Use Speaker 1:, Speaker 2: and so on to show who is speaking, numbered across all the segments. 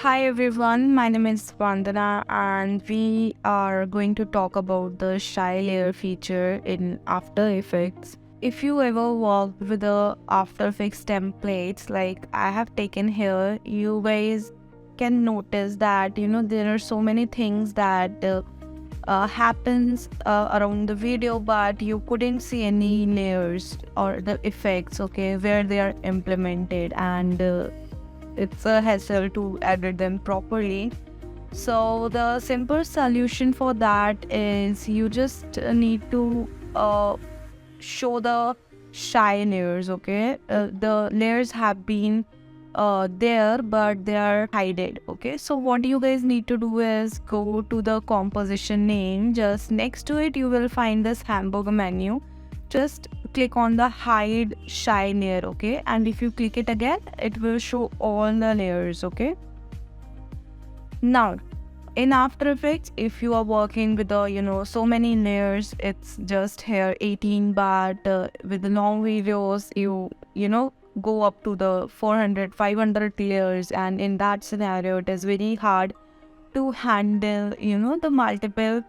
Speaker 1: Hi everyone, my name is Vandana and we are going to talk about the SHY layer feature in After Effects. If you ever worked with the After Effects templates like I have taken here, you guys can notice that there are so many things that happens around the video, but you couldn't see any layers or the effects, okay, where they are implemented, and it's a hassle to edit them properly. So the simple solution for that is you just need to show the SHY layers, okay. The layers have been there, but they are hidden, okay. So what you guys need to do is go to the composition name. Just next to it you will find this hamburger menu. Just click on the hide SHY layer, okay, and if you click it again it will show all the layers, okay. Now in After Effects, if you are working with the so many layers, it's just here 18, but with the long videos you go up to the 400-500 layers, and in that scenario it is very hard to handle the multiple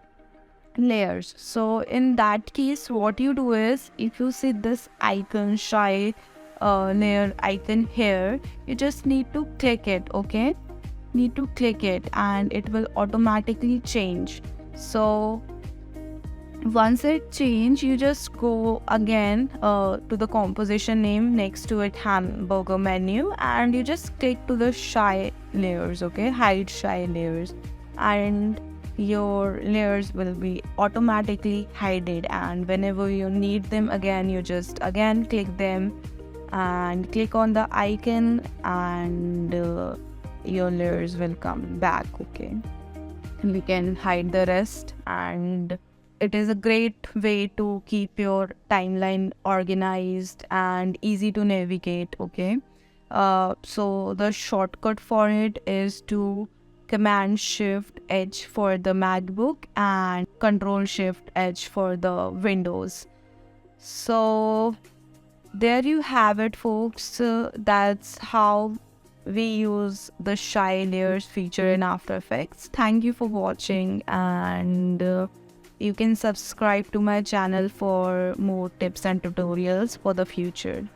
Speaker 1: layers. So in that case what you do is, if you see this icon SHY layer icon here, you just need to click it, okay, need to click it and it will automatically change. So once it change, you just go again to the composition name, next to it hamburger menu, and you just click to the SHY layers, okay, hide SHY layers, and your layers will be automatically hidden, and whenever you need them again you just again click them and click on the icon, and your layers will come back, okay. We can hide the rest, and it is a great way to keep your timeline organized and easy to navigate, okay. So the shortcut for it is to Command Shift H for the MacBook and Control Shift H for the Windows. So there you have it, folks. That's how we use the SHY layers feature in After Effects. Thank you for watching, and you can subscribe to my channel for more tips and tutorials for the future.